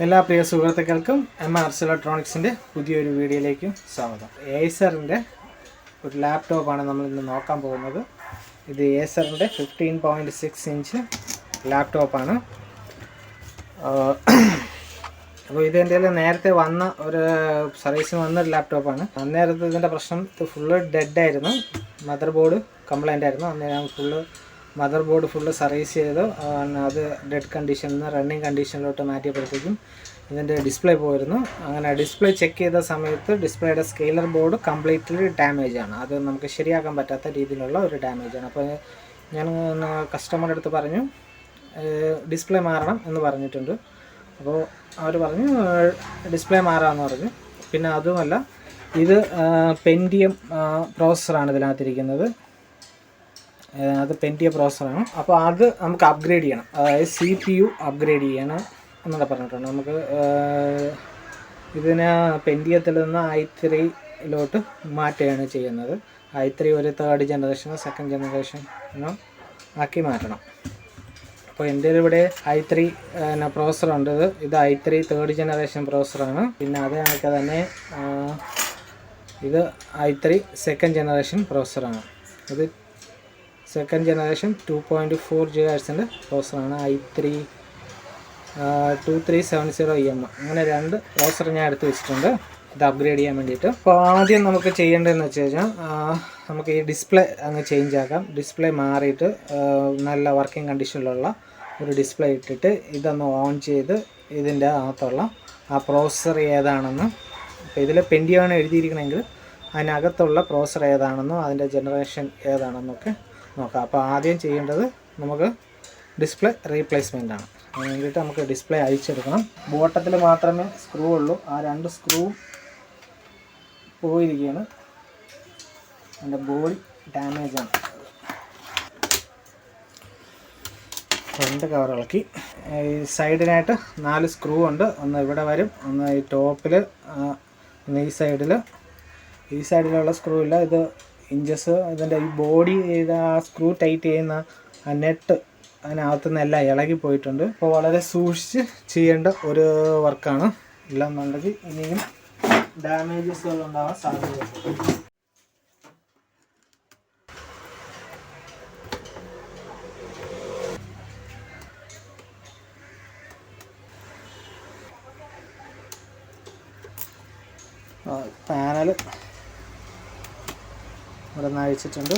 എല്ലാ പ്രിയ സുഹൃത്തുക്കൾക്കും ACER ഇലക്ട്രോണിക്സിൻ്റെ പുതിയൊരു വീഡിയോയിലേക്ക് സ്വാഗതം. ACERൻ്റെ ഒരു ലാപ്ടോപ്പാണ് നമ്മൾ ഇന്ന് നോക്കാൻ പോകുന്നത്. ഇത് ACERൻ്റെ 15.6 ഇഞ്ച് ലാപ്ടോപ്പാണ്. അപ്പോൾ ഇത് എൻ്റെ നേരത്തെ വന്ന ഒരു സർവീസിന് വന്നൊരു ലാപ്ടോപ്പാണ്. അന്നേരത്തെ ഇതിൻ്റെ പ്രശ്നം ഇത് ഫുള്ള് ഡെഡായിരുന്നു, മദർ ബോർഡ് കംപ്ലൈൻ്റ് ആയിരുന്നു. അന്നേരം മദർ ബോർഡ് ഫുള്ള് സർവീസ് ചെയ്ത് അത് ഡെഡ് കണ്ടീഷനിൽ നിന്ന് റണ്ണിങ് കണ്ടീഷനിലോട്ട് മാറ്റിയപ്പോഴത്തേക്കും ഇതിൻ്റെ ഡിസ്പ്ലേ പോയിരുന്നു. അങ്ങനെ ഡിസ്പ്ലേ ചെക്ക് ചെയ്ത സമയത്ത് ഡിസ്പ്ലേയുടെ സ്കെയിലർ ബോർഡ് കംപ്ലീറ്റ്ലി ഡാമേജാണ്. അത് നമുക്ക് ശരിയാക്കാൻ പറ്റാത്ത രീതിയിലുള്ള ഒരു ഡാമേജാണ്. അപ്പോൾ ഞാൻ കസ്റ്റമറുടെ അടുത്ത് പറഞ്ഞു ഡിസ്പ്ലേ മാറണം എന്ന് പറഞ്ഞിട്ടുണ്ട്. അപ്പോൾ അവർ പറഞ്ഞു ഡിസ്പ്ലേ മാറാമെന്ന് പറഞ്ഞു. പിന്നെ അതുമല്ല, ഇത് പെൻറ്റിയം പ്രോസസ്സറാണ് ഇതിനകത്തിരിക്കുന്നത്. അത് പെൻറ്റിയം പ്രോസസ്സറാണ്. അപ്പോൾ അത് നമുക്ക് അപ്ഗ്രേഡ് ചെയ്യണം, അതായത് CPU അപ്ഗ്രേഡ് ചെയ്യണം എന്നൊക്കെ പറഞ്ഞിട്ടുണ്ട്. നമുക്ക് ഇതിനെ പെൻറ്റിയത്തിൽ നിന്ന് i3 മാറ്റുകയാണ് ചെയ്യുന്നത്. i3 ഒരു 3rd ജനറേഷനോ 2nd ജനറേഷനോ ആക്കി മാറ്റണം. അപ്പോൾ എൻ്റെ ഇവിടെ i3 പ്രോസസ്സറുണ്ട്. ഇത് i3 3rd ജനറേഷൻ പ്രോസസ്സറാണ്. പിന്നെ അത് കണക്ക് തന്നെ ഇത് i3 2nd ജനറേഷൻ പ്രോസസ്സറാണ്. ഇത് 2nd generation 2.4 GHz പ്രോസസ്സറാണ്. i3 2370M അങ്ങനെ 2 പ്രോസസ്സർ ഞാൻ എടുത്ത് വെച്ചിട്ടുണ്ട് ഇത് അപ്ഗ്രേഡ് ചെയ്യാൻ വേണ്ടിയിട്ട്. അപ്പോൾ ആദ്യം നമുക്ക് ചെയ്യേണ്ടതെന്ന് വെച്ച് കഴിഞ്ഞാൽ നമുക്ക് ഈ ഡിസ്പ്ലേ അങ്ങ് ചേഞ്ച് ആക്കാം. ഡിസ്പ്ലേ മാറിയിട്ട് നല്ല വർക്കിംഗ് കണ്ടീഷനിലുള്ള ഒരു ഡിസ്പ്ലേ ഇട്ടിട്ട് ഇതൊന്ന് ഓൺ ചെയ്ത് ഇതിൻ്റെ അകത്തുള്ള ആ പ്രോസസ്സർ ഏതാണെന്ന്, ഇപ്പോൾ ഇതിൽ പെൻറ്റിയമാണ് എഴുതിയിരിക്കണമെങ്കിൽ അതിനകത്തുള്ള പ്രോസസ്സർ ഏതാണെന്നോ അതിൻ്റെ ജനറേഷൻ ഏതാണെന്നൊക്കെ നോക്കാം. അപ്പോൾ ആദ്യം ചെയ്യേണ്ടത് നമുക്ക് ഡിസ്പ്ലേ റീപ്ലേസ്മെൻ്റ് ആണ്. അതിന് വേണ്ടിയിട്ട് നമുക്ക് ഡിസ്പ്ലേ അയച്ചെടുക്കണം. ബോട്ടത്തിൽ മാത്രമേ സ്ക്രൂ ഉള്ളൂ. ആ 2 സ്ക്രൂവും പോയിരിക്കുകയാണ്. അതിൻ്റെ ബോഡി ഡാമേജാണ്. ഫ്രണ്ട് കവർ ഇളക്കി. ഈ സൈഡിനായിട്ട് 4 സ്ക്രൂ ഉണ്ട്. ഒന്ന് ഇവിടെ വരും, ഒന്ന് ഈ ടോപ്പിൽ, ഒന്ന് ഈ സൈഡിലുള്ള സ്ക്രൂ ഇല്ല. ഇത് ഇഞ്ചസ് ഇതിൻ്റെ ഈ ബോഡി ആ സ്ക്രൂ ടൈറ്റ് ചെയ്യുന്ന ആ നെറ്റ് അതിനകത്തുനിന്ന് എല്ലാം ഇളകി പോയിട്ടുണ്ട്. അപ്പോൾ വളരെ സൂക്ഷിച്ച് ചെയ്യേണ്ട ഒരു വർക്കാണ്. ഇല്ലെന്നുണ്ടെങ്കിൽ ഇനിയും ഡാമേജസുകൾ ഉണ്ടാകാൻ സാധ്യതയുണ്ട്. പാനൽ ഇവിടെ നിന്ന് അഴിച്ചിട്ടുണ്ട്.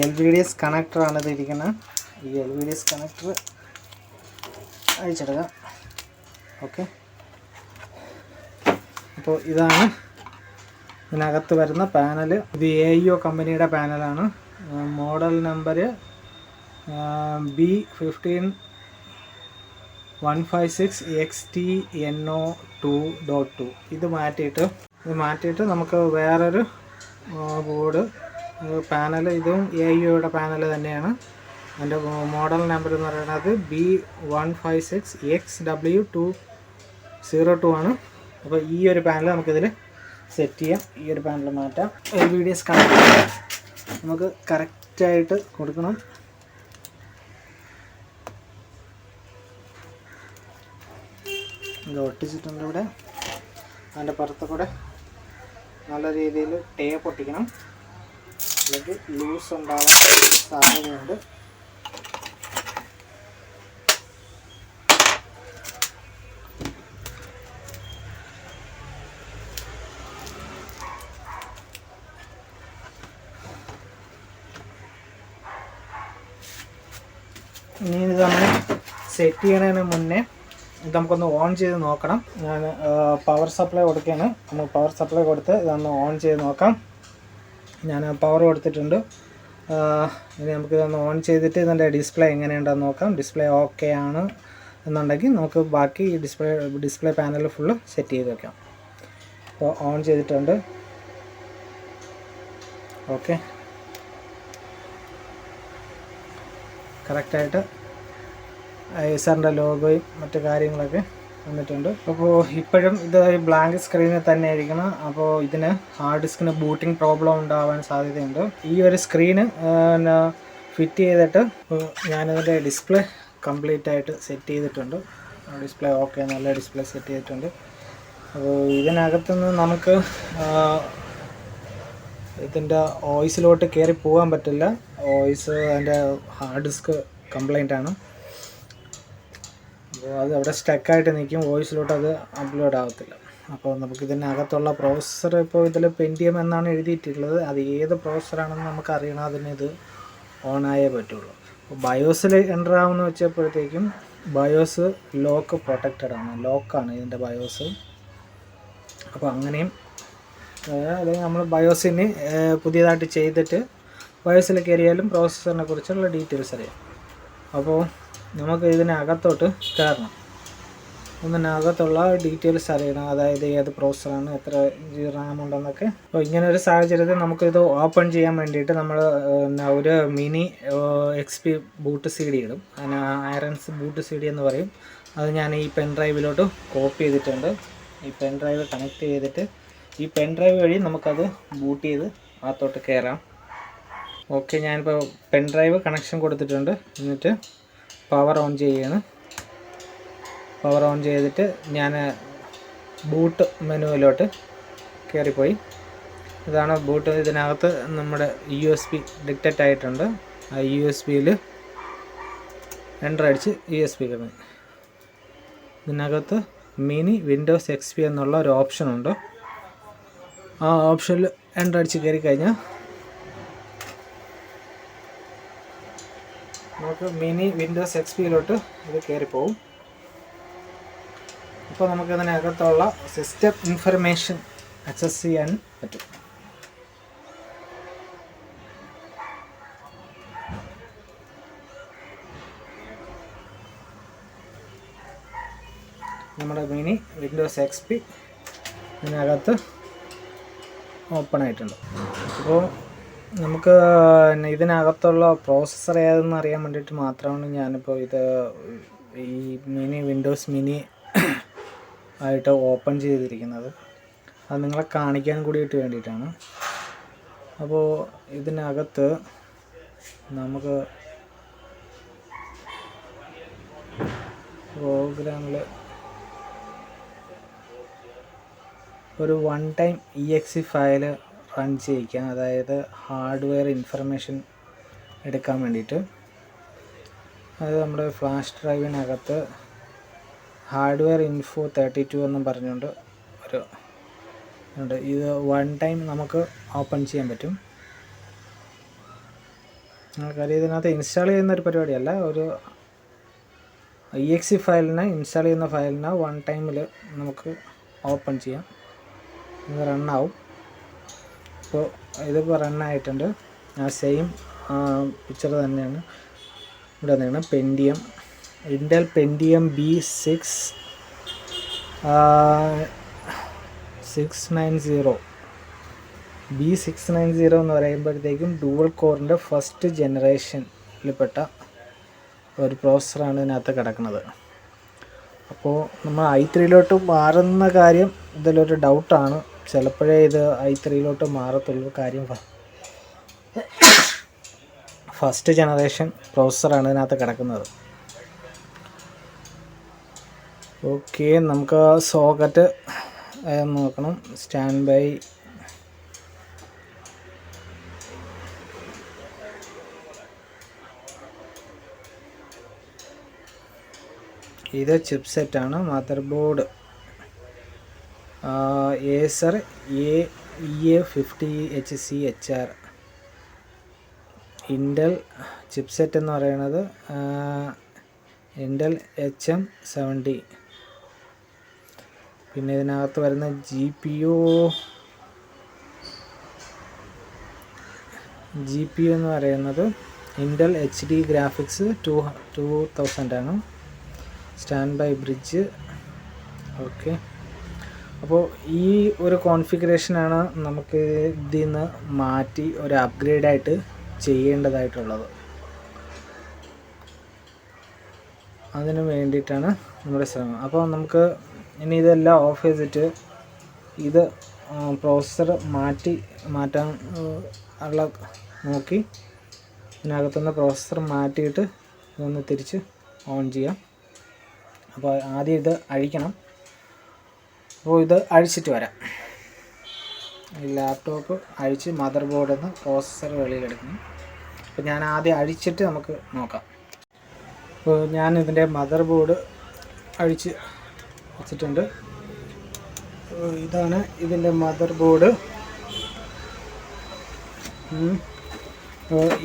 LVDS കണക്ടറാണ് ഇതിരിക്കുന്നത്. ഈ LVDS കണക്ടർ അഴിച്ചെടുക്കാം. ഓക്കെ, അപ്പോൾ ഇതാണ് ഇതിനകത്ത് വരുന്ന പാനൽ. ഇത് AEO കമ്പനിയുടെ പാനലാണ്. Model number B15156XTNO2.2. ഇത് മാറ്റിയിട്ട് നമുക്ക് വേറൊരു ബോർഡ് പാനൽ, ഇതും AEOയുടെ പാനൽ തന്നെയാണ്. അതിൻ്റെ മോഡൽ നമ്പർ എന്ന് പറയുന്നത് B156XW202 ആണ്. അപ്പോൾ ഈ ഒരു പാനൽ നമുക്കിതിൽ സെറ്റ് ചെയ്യാം. ഈ ഒരു പാനൽ മാറ്റാം. LVDS കണക്ട് നമുക്ക് കറക്റ്റായിട്ട് കൊടുക്കണം. ഇത് ഒട്ടിച്ചിട്ടുണ്ട് ഇവിടെ. അതിൻ്റെ പുറത്ത് കൂടെ നല്ല രീതിയിൽ ടേപ്പ് ഒട്ടിക്കണം, അല്ലെങ്കിൽ ലൂസ് ഉണ്ടാവാൻ സാധ്യതയുണ്ട്. ഇനി ഇത് നമ്മൾ സെറ്റ് ചെയ്യണതിന് മുന്നേ ഇത് നമുക്കൊന്ന് ഓൺ ചെയ്ത് നോക്കണം. ഞാൻ പവർ സപ്ലൈ കൊടുക്കുകയാണ്. നമുക്ക് പവർ സപ്ലൈ കൊടുത്ത് ഇതൊന്ന് ഓൺ ചെയ്ത് നോക്കാം. ഞാൻ പവർ കൊടുത്തിട്ടുണ്ട്. ഇനി നമുക്കിതൊന്ന് ഓൺ ചെയ്തിട്ട് ഇതിൻ്റെ ഡിസ്പ്ലേ എങ്ങനെയുണ്ടെന്ന് നോക്കാം. ഡിസ്പ്ലേ ഓക്കെ ആണ് എന്നുണ്ടെങ്കിൽ നമുക്ക് ബാക്കി ഈ ഡിസ്പ്ലേ പാനൽ ഫുള്ള് സെറ്റ് ചെയ്ത് വെക്കാം. അപ്പോൾ ഓൺ ചെയ്തിട്ടുണ്ട്. ഓക്കെ, കറക്റ്റായിട്ട് ACERൻ്റെ ലോഗോയും മറ്റു കാര്യങ്ങളൊക്കെ വന്നിട്ടുണ്ട്. അപ്പോൾ ഇപ്പോഴും ഇത് ബ്ലാങ്ക് സ്ക്രീനിൽ തന്നെ ആയിരിക്കണം. അപ്പോൾ ഇതിന് ഹാർഡ് ഡിസ്കിന് ബൂട്ടിംഗ് പ്രോബ്ലം ഉണ്ടാവാൻ സാധ്യതയുണ്ട്. ഈ ഒരു സ്ക്രീന് ഫിറ്റ് ചെയ്തിട്ട് ഞാനതിൻ്റെ ഡിസ്പ്ലേ കംപ്ലീറ്റ് ആയിട്ട് സെറ്റ് ചെയ്തിട്ടുണ്ട്. ഡിസ്പ്ലേ ഓക്കെ, നല്ല ഡിസ്പ്ലേ സെറ്റ് ചെയ്തിട്ടുണ്ട്. അപ്പോൾ ഇതിനകത്തുനിന്ന് നമുക്ക് ഇതിൻ്റെ ഓയിസിലോട്ട് കയറി പോകാൻ പറ്റില്ല. ഓയിസ് അതിൻ്റെ ഹാർഡ് ഡിസ്ക് കംപ്ലൈൻ്റ് ആണ്. അപ്പോൾ അത് അവിടെ സ്റ്റക്കായിട്ട് നിൽക്കും, വോയിസിലോട്ട് അത് അപ്ലോഡ് ആകത്തില്ല. അപ്പോൾ നമുക്ക് ഇതിനകത്തുള്ള പ്രോസസ്സർ ഇപ്പോൾ ഇതിൽ പെൻറ്റിയം എന്നാണ് എഴുതിയിട്ടുള്ളത്. അത് ഏത് പ്രോസസ്സറാണെന്ന് നമുക്ക് അറിയണം, അതിന് ഇത് ഓണായേ പറ്റുള്ളൂ. അപ്പോൾ ബയോസിൽ എൻ്റർ ആവുമെന്ന് വെച്ചപ്പോഴത്തേക്കും ബയോസ് ലോക്ക് പ്രൊട്ടക്റ്റഡ് ആണ്, ലോക്കാണ് ഇതിൻ്റെ ബയോസ്. അപ്പോൾ അങ്ങനെയും അല്ലെങ്കിൽ നമ്മൾ ബയോസിന് പുതിയതായിട്ട് ചെയ്തിട്ട് ബയോസിൽ കയറിയാലും പ്രോസസ്സറിനെ കുറിച്ചുള്ള ഡീറ്റെയിൽസ് അറിയാം. അപ്പോൾ നമുക്ക് ഇതിനകത്തോട്ട് കയറണം, ഇതിനകത്തുള്ള ഡീറ്റെയിൽസ് അറിയണം, അതായത് ഏത് പ്രോസസ്സറാണ്, എത്ര റാം ഉണ്ടെന്നൊക്കെ. അപ്പോൾ ഇങ്ങനെ ഒരു സാഹചര്യത്തിൽ നമുക്കിത് ഓപ്പൺ ചെയ്യാൻ വേണ്ടിയിട്ട് നമ്മൾ ഒരു മിനി XP ബൂട്ട് CD ഇടും, അതിന് ഐറൻസ് ബൂട്ട് CD എന്ന് പറയും. അത് ഞാൻ ഈ പെൻ ഡ്രൈവിലോട്ട് കോപ്പി ചെയ്തിട്ടുണ്ട്. ഈ പെൻ ഡ്രൈവ് കണക്ട് ചെയ്തിട്ട് ഈ പെൻ ഡ്രൈവ് വഴി നമുക്കത് ബൂട്ട് ചെയ്ത് അകത്തോട്ട് കയറാം. ഓക്കെ, ഞാനിപ്പോൾ പെൻ ഡ്രൈവ് കണക്ഷൻ കൊടുത്തിട്ടുണ്ട്. എന്നിട്ട് പവർ ഓൺ ചെയ്യാണ്. പവർ ഓൺ ചെയ്തിട്ട് ഞാൻ ബൂട്ട് മെനുവിലോട്ട് കയറിപ്പോയി. ഇതാണ് ബൂട്ട്. ഇതിനകത്ത് നമ്മുടെ USB ഡിറ്റക്റ്റ് ആയിട്ടുണ്ട്. ആ USB എൻ്റർ അടിച്ച് USB കയറി. ഇതിനകത്ത് മിനി വിൻഡോസ് XP എന്നുള്ള ഒരു ഓപ്ഷനുണ്ട്. ആ ഓപ്ഷനിൽ എൻ്റർ അടിച്ച് കയറി കഴിഞ്ഞാൽ നമുക്ക് മിനി വിൻഡോസ് XPയിലോട്ട് ഇത് കയറിപ്പോവും. അപ്പോൾ നമുക്കതിനകത്തുള്ള സിസ്റ്റം ഇൻഫർമേഷൻ ആക്സസ് ചെയ്യാൻ പറ്റും. നമ്മുടെ മിനി വിൻഡോസ് XP ഇതിനകത്ത് ഓപ്പൺ ആയിട്ടുണ്ട്. അപ്പോൾ നമുക്ക് ഇതിനകത്തുള്ള പ്രോസസ്സർ ഏതെന്ന് അറിയാൻ വേണ്ടിയിട്ട് മാത്രമാണ് ഞാനിപ്പോൾ ഇത് ഈ വിൻഡോസ് മിനി ആയിട്ട് ഓപ്പൺ ചെയ്തിരിക്കുന്നത്. അത് നിങ്ങളെ കാണിക്കാൻ കൂടിയിട്ട് വേണ്ടിയിട്ടാണ്. അപ്പോൾ ഇതിനകത്ത് നമുക്ക് പ്രോഗ്രാമിൽ ഒരു one time EXE file run ചെയ്യിക്കാം, അതായത് ഹാർഡ്വെയർ ഇൻഫർമേഷൻ എടുക്കാൻ വേണ്ടിയിട്ട്. അത് നമ്മുടെ ഫ്ലാഷ് ഡ്രൈവിനകത്ത് ഹാർഡ്വെയർ ഇൻഫോ 32 എന്നും പറഞ്ഞുകൊണ്ട് ഒരു ഉണ്ട്. ഇത് വൺ ടൈം നമുക്ക് ഓപ്പൺ ചെയ്യാൻ പറ്റും. കാര്യം ഇതിനകത്ത് ഇൻസ്റ്റാൾ ചെയ്യുന്ന ഒരു പരിപാടിയല്ല, ഒരു EXE ഫയലിനെ ഇൻസ്റ്റാൾ ചെയ്യുന്ന ഫയലിനെ വൺ ടൈമിൽ നമുക്ക് ഓപ്പൺ ചെയ്യാം. ഇത് റണ്ണാവും. ഇപ്പോൾ ഇതിപ്പോൾ റണ്ണായിട്ടുണ്ട്. ആ സെയിം പിക്ചർ തന്നെയാണ് ഇവിടെ വന്നിരിക്കുന്നത്. പെൻറ്റിയം ഇൻ്റൽ പെൻറ്റിയം B690 എന്ന് പറയുമ്പോഴത്തേക്കും ഡുവൽ കോറിൻ്റെ ഫസ്റ്റ് ജനറേഷനിൽപ്പെട്ട ഒരു പ്രോസസ്സറാണ് ഇതിനകത്ത് കിടക്കുന്നത്. അപ്പോൾ നമ്മൾ i3 മാറുന്ന കാര്യം ഇതിലൊരു ഡൗട്ടാണ്. ചിലപ്പോഴേ ഇത് i3 മാറത്തുള്ളൂ. കാര്യം ഫസ്റ്റ് ജനറേഷൻ പ്രോസസ്സറാണ് ഇതിനകത്ത് കിടക്കുന്നത്. ഓക്കെ, നമുക്ക് സോക്കറ്റ് നോക്കണം. സ്റ്റാൻഡ് ബൈ ഇത് ചിപ്പ് സെറ്റാണ്. Mother board ACER EA50HCHR. Intel chip set എന്ന് പറയുന്നത് ഇൻ്റൽ HM70. പിന്നെ ഇതിനകത്ത് വരുന്ന GPU എന്ന് പറയുന്നത് ഇൻ്റൽ HD ഗ്രാഫിക്സ് 2000 ആണ്. Stand by bridge. ഓക്കെ, അപ്പോൾ ഈ ഒരു കോൺഫിഗറേഷനാണ് നമുക്ക് ഇതിൽ നിന്ന് മാറ്റി ഒരു അപ്ഗ്രേഡായിട്ട് ചെയ്യേണ്ടതായിട്ടുള്ളത്. അതിന് വേണ്ടിയിട്ടാണ് നമ്മുടെ ശ്രമം. അപ്പോൾ നമുക്ക് ഇനി ഇതെല്ലാം ഓഫ് ചെയ്തിട്ട് ഇത് പ്രോസസ്സർ മാറ്റാൻ ഉള്ള നോക്കി ഇതിനകത്തുനിന്ന് പ്രോസസ്സർ മാറ്റിയിട്ട് ഇതൊന്ന് തിരിച്ച് ഓൺ ചെയ്യാം. അപ്പോൾ ആദ്യം ഇത് അഴിക്കണം. അപ്പോൾ ഇത് അഴിച്ചിട്ട് വരാം. ഈ ലാപ്ടോപ്പ് അഴിച്ച് മദർ ബോർഡിൽ നിന്ന് പ്രോസസ്സർ വെളിയിലെടുക്കണം. അപ്പോൾ ഞാൻ ആദ്യം അഴിച്ചിട്ട് നമുക്ക് നോക്കാം. അപ്പോൾ ഞാൻ ഇതിൻ്റെ മദർ ബോർഡ് അഴിച്ച് വെച്ചിട്ടുണ്ട്. ഇതാണ് ഇതിൻ്റെ മദർ ബോർഡ്.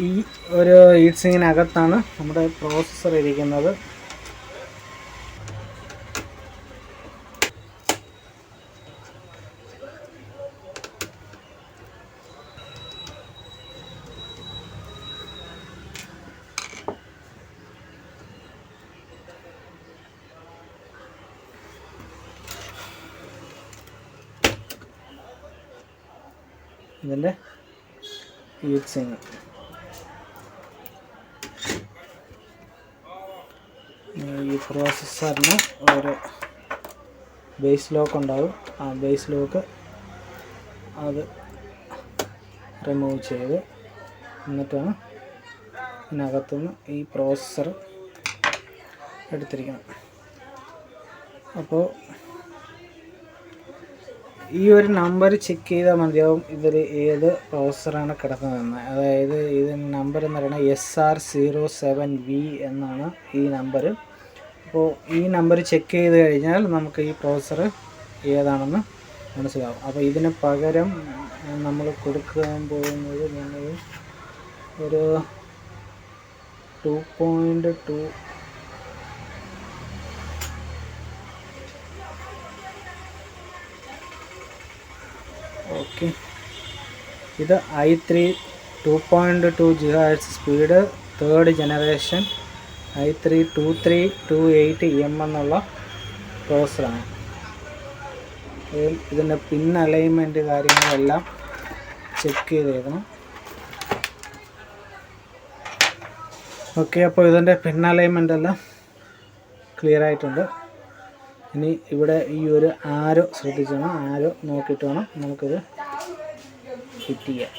ഈ ഒരു ഹീറ്റ് സിങ്കിനകത്താണ് നമ്മുടെ പ്രോസസ്സർ ഇരിക്കുന്നത്. ഇതിൻ്റെ ഹീറ്റ് സിങ്ക് ഈ പ്രോസസ്സറിന് ഒരു ബേസ് ലോക്ക് ഉണ്ടാവും. ആ ബേസ് ലോക്ക് അത് റിമൂവ് ചെയ്ത് എന്നിട്ടാണ് ഇതിനകത്തുനിന്ന് ഈ പ്രോസസ്സർ എടുത്തിരിക്കുന്നത്. അപ്പോൾ ഈ ഒരു നമ്പർ ചെക്ക് ചെയ്താൽ മതിയാവും ഇതിൽ ഏത് പ്രോസസ്സറാണ് കിടക്കുന്നതെന്ന്. അതായത് ഇതിൻ്റെ നമ്പർ എന്ന് പറയുന്നത് ACER07V എന്നാണ് ഈ നമ്പർ. അപ്പോൾ ഈ നമ്പർ ചെക്ക് ചെയ്ത് കഴിഞ്ഞാൽ നമുക്ക് ഈ പ്രോസസ്സർ ഏതാണെന്ന് മനസ്സിലാവും. അപ്പോൾ ഇതിന് പകരം നമ്മൾ കൊടുക്കാൻ പോകുന്നത് ഞങ്ങൾ ഒരു 2.2 ഓക്കെ. ഇത് i3 2.2 GHz speed 3rd generation i3 2328M എന്നുള്ള പ്രോസസ്സറാണ്. ഇതിൻ്റെ പിൻ അലൈൻമെൻറ്റ് കാര്യങ്ങളെല്ലാം ചെക്ക് ചെയ്തേക്കണം. ഓക്കെ, അപ്പോൾ ഇതിൻ്റെ പിൻ അലൈൻമെൻ്റ് എല്ലാം ക്ലിയർ ആയിട്ടുണ്ട്. ഇനി ഇവിടെ ഈ ഒരു ആരോ ശ്രദ്ധിക്കണം. ആരോ നോക്കിയിട്ട് വേണം നമുക്കിത് ഫിറ്റ് ചെയ്യാം.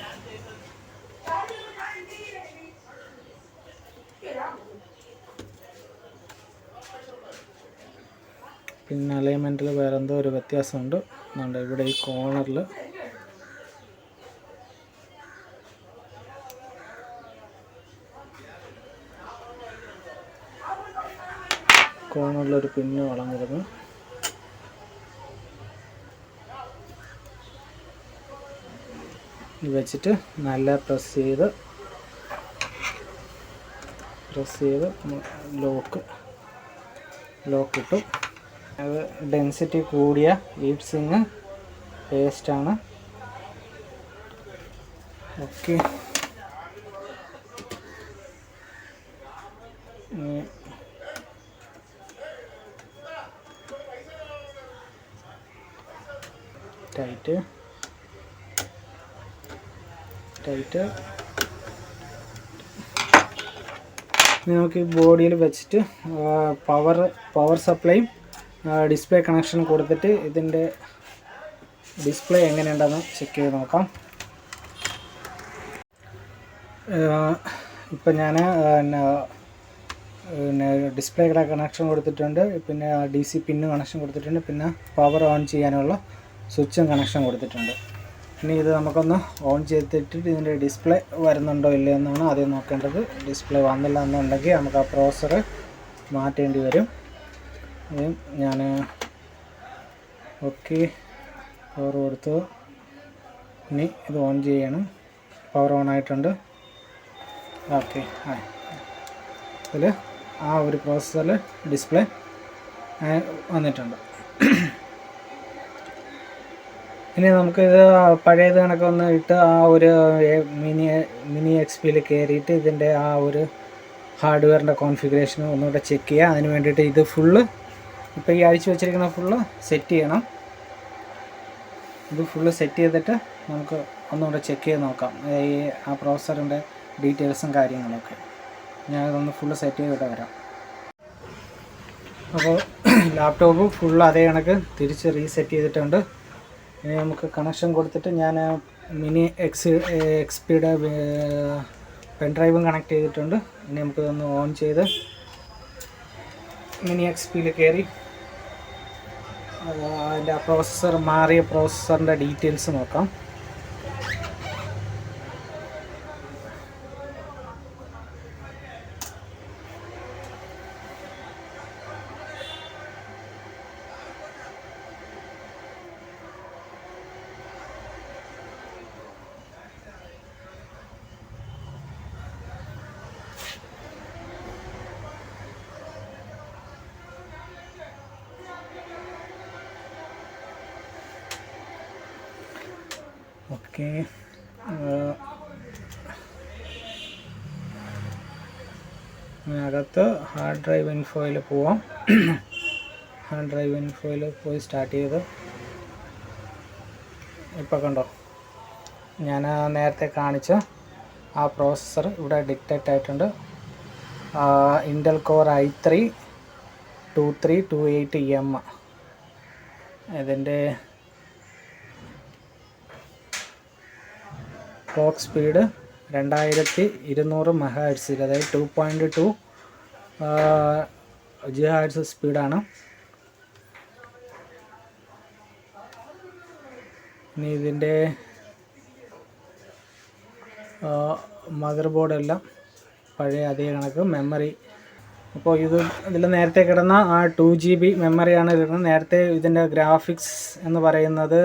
പിന്നെ അലൈൻമെൻറ്റിൽ വേറെ എന്തോ ഒരു വ്യത്യാസമുണ്ട്. അതുകൊണ്ട് ഇവിടെ ഈ കോർണറിലൊരു പിന്ന് വളർന്നിരുന്നു. വെച്ചിട്ട് നല്ല പ്രസ് ചെയ്ത് ലോക്ക് ഇട്ടു. അത് ഡെൻസിറ്റി കൂടിയ ഹീറ്റ് സിങ്ക് പേസ്റ്റാണ്. ഓക്കെ, ടൈറ്റ് നമുക്ക് ഈ ബോഡിയിൽ വെച്ചിട്ട് പവർ സപ്ലൈയും ഡിസ്പ്ലേ കണക്ഷൻ കൊടുത്തിട്ട് ഇതിൻ്റെ ഡിസ്പ്ലേ എങ്ങനെയുണ്ടെന്ന് ചെക്ക് ചെയ്ത് നോക്കാം. ഇപ്പം ഞാൻ പിന്നെ ഡിസ്പ്ലേ കണക്ഷൻ കൊടുത്തിട്ടുണ്ട്. പിന്നെ DC പിന്നും കണക്ഷൻ കൊടുത്തിട്ടുണ്ട്. പിന്നെ പവർ ഓൺ ചെയ്യാനുള്ള സ്വിച്ചും കണക്ഷൻ കൊടുത്തിട്ടുണ്ട്. ഇനി ഇത് നമുക്കൊന്ന് ഓൺ ചെയ്തിട്ട് ഇതിൻ്റെ ഡിസ്പ്ലേ വരുന്നുണ്ടോ ഇല്ലയോ എന്നാണ് ആദ്യം നോക്കേണ്ടത്. ഡിസ്പ്ലേ വന്നില്ല എന്നുണ്ടെങ്കിൽ നമുക്ക് ആ പ്രോസസ്സർ മാറ്റേണ്ടി വരും. ഞാൻ ഓക്കെ പവർ കൊടുത്തു. ഇനി ഇത് ഓൺ ചെയ്യണം. പവർ ഓൺ ആയിട്ടുണ്ട്. ഓക്കെ, ഇതിൽ ആ ഒരു പ്രോസസ്സറിൽ ഡിസ്പ്ലേ വന്നിട്ടുണ്ട്. ഇനി നമുക്കിത് പഴയത് കണക്കൊന്ന് ഇട്ട് ആ ഒരു മിനി XPയിൽ കയറിയിട്ട് ഇതിൻ്റെ ആ ഒരു ഹാർഡ്വെയറിൻ്റെ കോൺഫിഗറേഷൻ ഒന്നുകൂടെ ചെക്ക് ചെയ്യുക. അതിന് വേണ്ടിയിട്ട് ഇത് ഫുള്ള് ഇപ്പോൾ ഈ അഴിച്ച് വെച്ചിരിക്കുന്ന ഫുള്ള് സെറ്റ് ചെയ്യണം. ഇത് ഫുള്ള് സെറ്റ് ചെയ്തിട്ട് നമുക്ക് ഒന്നുകൂടെ ചെക്ക് ചെയ്ത് നോക്കാം ഈ ആ പ്രോസസ്സറിൻ്റെ ഡീറ്റെയിൽസും കാര്യങ്ങളൊക്കെ. ഞാനിതൊന്ന് ഫുള്ള് സെറ്റ് ചെയ്തിട്ട് വരാം. അപ്പോൾ ലാപ്ടോപ്പ് ഫുള്ള് അതേ കണക്ക് തിരിച്ച് റീസെറ്റ് ചെയ്തിട്ടുണ്ട്. ഇനി നമുക്ക് കണക്ഷൻ കൊടുത്തിട്ട് ഞാൻ മിനി XPയുടെ പെൻ ഡ്രൈവും കണക്ട് ചെയ്തിട്ടുണ്ട്. ഇനി നമുക്കിതൊന്ന് ഓൺ ചെയ്ത് മിനി എക്സ്പിയിൽ കയറി അതിൻ്റെ പ്രോസസ്സർ മാറിയ പ്രോസസ്സറിൻ്റെ ഡീറ്റെയിൽസ് നോക്കാം. ഓക്കെ, അതിനകത്ത് ഹാർഡ് ഡ്രൈവ് ഇൻഫോയിൽ പോവാം. ഹാർഡ് ഡ്രൈവ് ഇൻഫോയിൽ പോയി സ്റ്റാർട്ട് ചെയ്ത് ഇപ്പോൾ കണ്ടോ, ഞാൻ നേരത്തെ കാണിച്ച ആ പ്രോസസ്സർ ഇവിടെ ഡിക്റ്റേറ്റ് ആയിട്ടുണ്ട്. Intel core i3 2328M. ഇതിൻ്റെ ക്ലോക്ക് സ്പീഡ് 2200 MHz, അതായത് 2.2 GHz സ്പീഡാണ്. ഇനി ഇതിൻ്റെ മദർ ബോർഡെല്ലാം പഴയ അതേ കണക്ക്. മെമ്മറി അപ്പോൾ ഇതിൽ നേരത്തെ കിടന്ന ആ 2 GB മെമ്മറിയാണ് കിടന്നത്. നേരത്തെ ഇതിൻ്റെ ഗ്രാഫിക്സ് എന്ന് പറയുന്നത്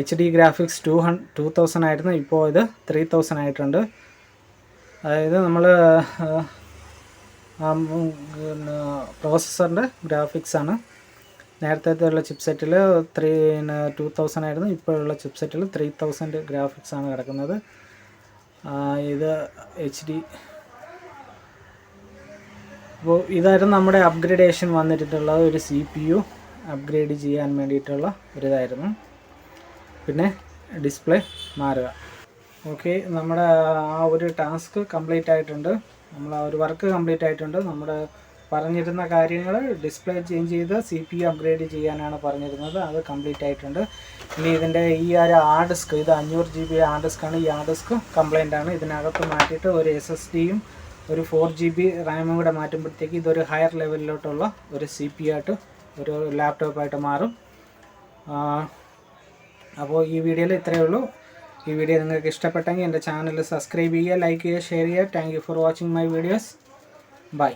HD ഗ്രാഫിക്സ് 2000 ആയിരുന്നു. ഇപ്പോൾ ഇത് 3000 ആയിട്ടുണ്ട്. അതായത് നമ്മൾ പ്രോസസ്സറിൻ്റെ ഗ്രാഫിക്സാണ്. നേരത്തെ ഉള്ള ചിപ്സെറ്റിൽ 2000 ആയിരുന്നു. ഇപ്പോഴുള്ള ചിപ്സെറ്റിൽ 3000 ഗ്രാഫിക്സാണ് കിടക്കുന്നത്. ഇത് HD. അപ്പോൾ ഇതായിരുന്നു നമ്മുടെ അപ്ഗ്രേഡേഷൻ വന്നിട്ടുള്ള ഒരു CPU അപ്ഗ്രേഡ് ചെയ്യാൻ വേണ്ടിയിട്ടുള്ള ഒരിതായിരുന്നു. പിന്നെ ഡിസ്പ്ലേ മാറുക. ഓക്കെ, നമ്മുടെ ആ ഒരു ടാസ്ക് കംപ്ലീറ്റ് ആയിട്ടുണ്ട്. നമ്മൾ ആ ഒരു വർക്ക് കംപ്ലീറ്റ് ആയിട്ടുണ്ട്. നമ്മുടെ പറഞ്ഞിരുന്ന കാര്യങ്ങൾ ഡിസ്പ്ലേ ചേഞ്ച് ചെയ്ത് CPU അപ്ഗ്രേഡ് ചെയ്യാനാണ് പറഞ്ഞിരുന്നത്. അത് കംപ്ലീറ്റ് ആയിട്ടുണ്ട്. ഇനി ഇതിൻ്റെ ഈ ഒരു ഹാർഡ് ഡിസ്ക്, ഇത് 500 GB ഹാർഡ് ഡിസ്ക്കാണ്. ഈ ഹാർഡ് ഡിസ്ക് കംപ്ലൈൻ്റ് ആണ്. ഇതിനകത്ത് മാറ്റിയിട്ട് ഒരു SSDയും ഒരു 4 GB റാമും കൂടെ മാറ്റുമ്പോഴത്തേക്ക് ഇതൊരു ഹയർ ലെവലിലോട്ടുള്ള ഒരു CPU ആയിട്ട്, ഒരു ലാപ്ടോപ്പായിട്ട് മാറും. അപ്പോൾ ഈ വീഡിയോയിൽ ഇത്രയേ ഉള്ളൂ. ഈ വീഡിയോ നിങ്ങൾക്ക് ഇഷ്ടപ്പെട്ടെങ്കിൽ എൻ്റെ ചാനൽ സബ്സ്ക്രൈബ് ചെയ്യുക, ലൈക്ക് ചെയ്യുക, ഷെയർ ചെയ്യുക. Thank you for watching my videos. By.